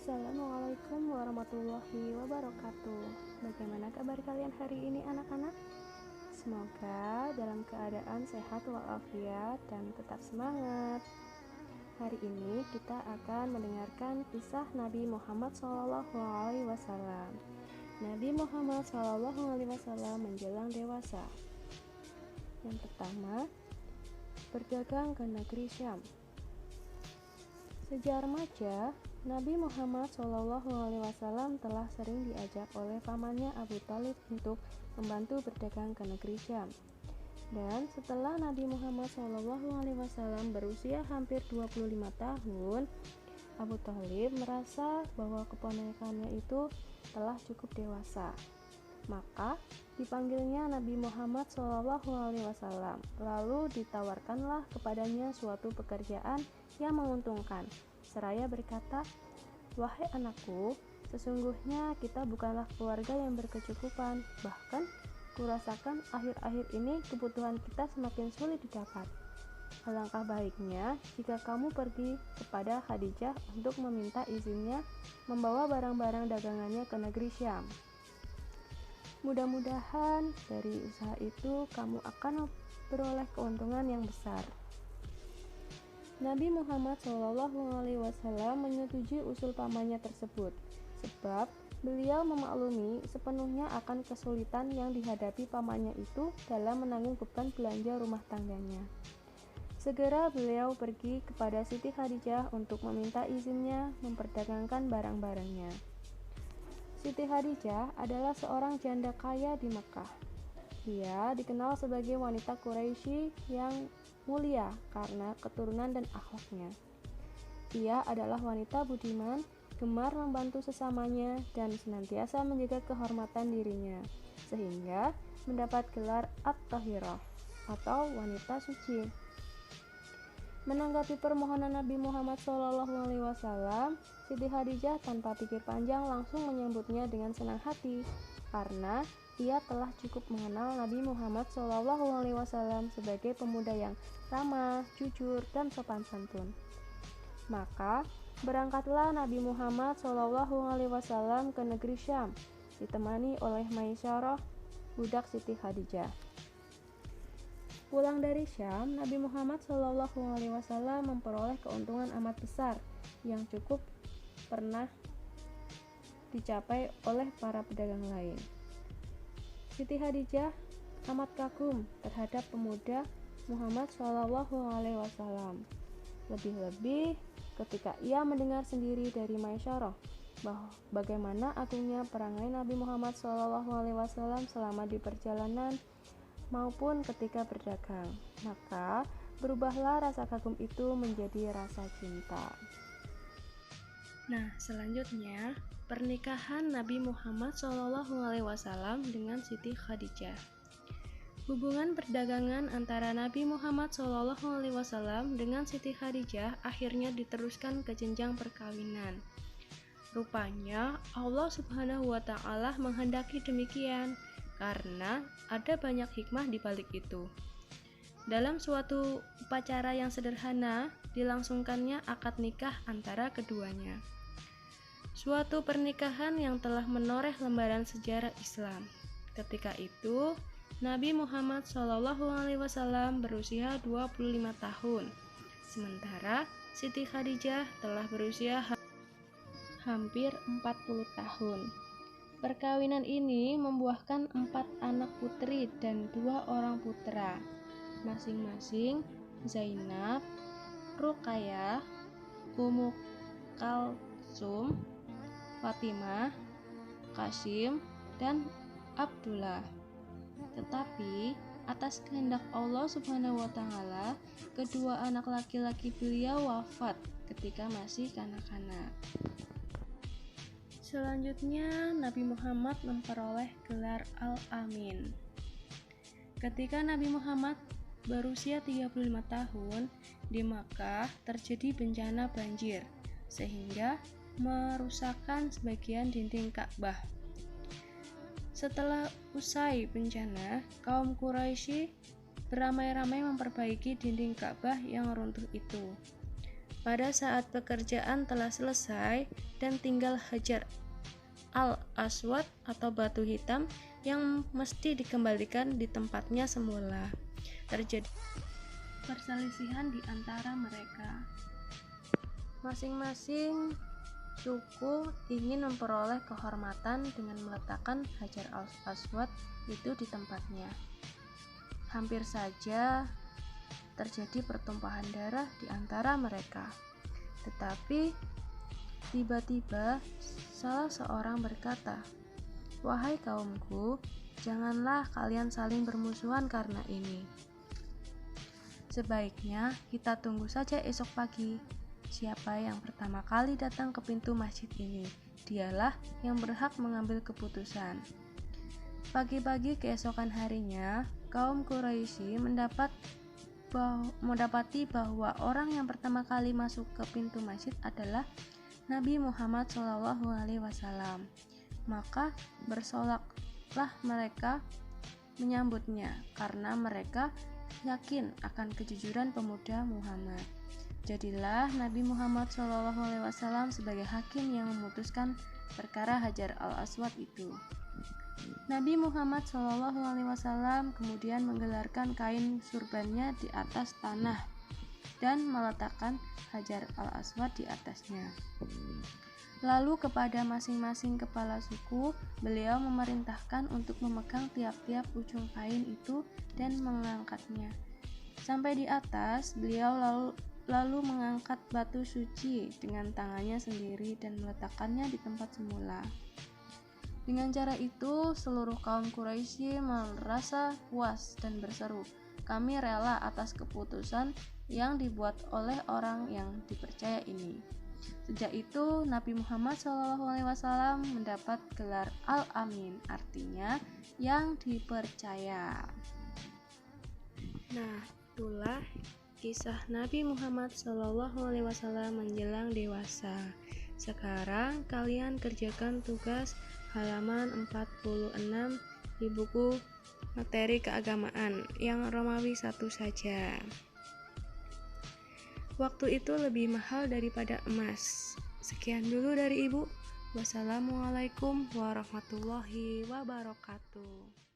Assalamualaikum warahmatullahi wabarakatuh. Bagaimana kabar kalian hari ini anak-anak? Semoga dalam keadaan sehat walafiat dan tetap semangat. Hari ini kita akan mendengarkan kisah Nabi Muhammad SAW. Nabi Muhammad SAW menjelang dewasa. Yang pertama, berdagang ke negeri Syam. Sejak remaja, Nabi Muhammad SAW telah sering diajak oleh pamannya Abu Thalib untuk membantu berdagang ke negeri Syam. Dan setelah Nabi Muhammad SAW berusia hampir 25 tahun, Abu Thalib merasa bahwa keponakannya itu telah cukup dewasa. Maka dipanggilnya Nabi Muhammad SAW, lalu ditawarkanlah kepadanya suatu pekerjaan yang menguntungkan, seraya berkata, "Wahai anakku, sesungguhnya kita bukanlah keluarga yang berkecukupan, bahkan kurasakan akhir-akhir ini kebutuhan kita semakin sulit didapat. Alangkah baiknya jika kamu pergi kepada Khadijah untuk meminta izinnya membawa barang-barang dagangannya ke negeri Syam. Mudah-mudahan dari usaha itu kamu akan beroleh keuntungan yang besar." Nabi Muhammad SAW menyetujui usul pamannya tersebut, sebab beliau memaklumi sepenuhnya akan kesulitan yang dihadapi pamannya itu dalam menanggung beban belanja rumah tangganya. Segera beliau pergi kepada Siti Khadijah untuk meminta izinnya memperdagangkan barang-barangnya. Siti Khadijah adalah seorang janda kaya di Mekah. Dia dikenal sebagai wanita Quraisy yang mulia karena keturunan dan akhlaknya. Ia adalah wanita budiman, gemar membantu sesamanya, dan senantiasa menjaga kehormatan dirinya, sehingga mendapat gelar At-Tahirah atau wanita suci. Menanggapi permohonan Nabi Muhammad SAW, Siti Khadijah tanpa pikir panjang langsung menyambutnya dengan senang hati, karena ia telah cukup mengenal Nabi Muhammad SAW sebagai pemuda yang ramah, jujur, dan sopan santun. Maka berangkatlah Nabi Muhammad SAW ke negeri Syam, ditemani oleh Maisyarah, budak Siti Khadijah. Pulang dari Syam, Nabi Muhammad SAW memperoleh keuntungan amat besar yang cukup pernah dicapai oleh para pedagang lain. Siti Khadijah amat kagum terhadap pemuda Muhammad SAW. Lebih-lebih ketika ia mendengar sendiri dari Maisyarah bahwa bagaimana agungnya perangai Nabi Muhammad SAW selama di perjalanan maupun ketika berdagang, maka berubahlah rasa kagum itu menjadi rasa cinta. Nah, selanjutnya pernikahan Nabi Muhammad SAW dengan Siti Khadijah. Hubungan perdagangan antara Nabi Muhammad SAW dengan Siti Khadijah akhirnya diteruskan ke jenjang perkawinan. Rupanya Allah Subhanahu wa Ta'ala menghendaki demikian, karena ada banyak hikmah di balik itu. Dalam suatu upacara yang sederhana, dilangsungkannya akad nikah antara keduanya. Suatu pernikahan yang telah menoreh lembaran sejarah Islam. Ketika itu, Nabi Muhammad SAW berusia 25 tahun, sementara Siti Khadijah telah berusia hampir 40 tahun. Perkawinan ini membuahkan 4 anak putri dan 2 orang putra, masing-masing Zainab, Ruqayyah, Ummu Kalsum, Fatimah, Qasim, dan Abdullah. Tetapi atas kehendak Allah Subhanahu wa Ta'ala, kedua anak laki-laki beliau wafat ketika masih kanak-kanak. Selanjutnya, Nabi Muhammad memperoleh gelar Al-Amin. Ketika Nabi Muhammad berusia 35 tahun, di Makkah terjadi bencana banjir, sehingga merusakkan sebagian dinding Ka'bah. Setelah usai bencana, kaum Quraisy beramai-ramai memperbaiki dinding Ka'bah yang runtuh itu. Pada saat pekerjaan telah selesai dan tinggal Hajar al-Aswad atau batu hitam yang mesti dikembalikan di tempatnya semula, terjadi perselisihan di antara mereka. Masing-masing suku ingin memperoleh kehormatan dengan meletakkan Hajar al-Aswad itu di tempatnya. Hampir saja terjadi pertumpahan darah di antara mereka. Tetapi tiba-tiba salah seorang berkata, "Wahai kaumku, janganlah kalian saling bermusuhan karena ini. Sebaiknya kita tunggu saja esok pagi. Siapa yang pertama kali datang ke pintu masjid ini, dialah yang berhak mengambil keputusan." Pagi-pagi keesokan harinya, kaum Quraisy mendapati bahwa orang yang pertama kali masuk ke pintu masjid adalah Nabi Muhammad SAW. Maka bersolaklah mereka menyambutnya karena mereka yakin akan kejujuran pemuda Muhammad. Jadilah Nabi Muhammad SAW sebagai hakim yang memutuskan perkara Hajar al-Aswad itu. Nabi Muhammad SAW kemudian menggelarkan kain surbannya di atas tanah dan meletakkan Hajar al-Aswad di atasnya. Lalu kepada masing-masing kepala suku, beliau memerintahkan untuk memegang tiap-tiap ujung kain itu dan mengangkatnya. Sampai di atas, beliau lalu mengangkat batu suci dengan tangannya sendiri dan meletakkannya di tempat semula. Dengan cara itu, seluruh kaum Quraisy merasa puas dan berseru, "Kami rela atas keputusan yang dibuat oleh orang yang dipercaya ini." Sejak itu, Nabi Muhammad SAW mendapat gelar Al-Amin, artinya yang dipercaya. Nah, itulah kisah Nabi Muhammad SAW menjelang dewasa. Sekarang kalian kerjakan tugas halaman 46 di buku materi keagamaan yang Romawi 1 saja. Waktu itu lebih mahal daripada emas. Sekian dulu dari Ibu. Wassalamualaikum warahmatullahi wabarakatuh.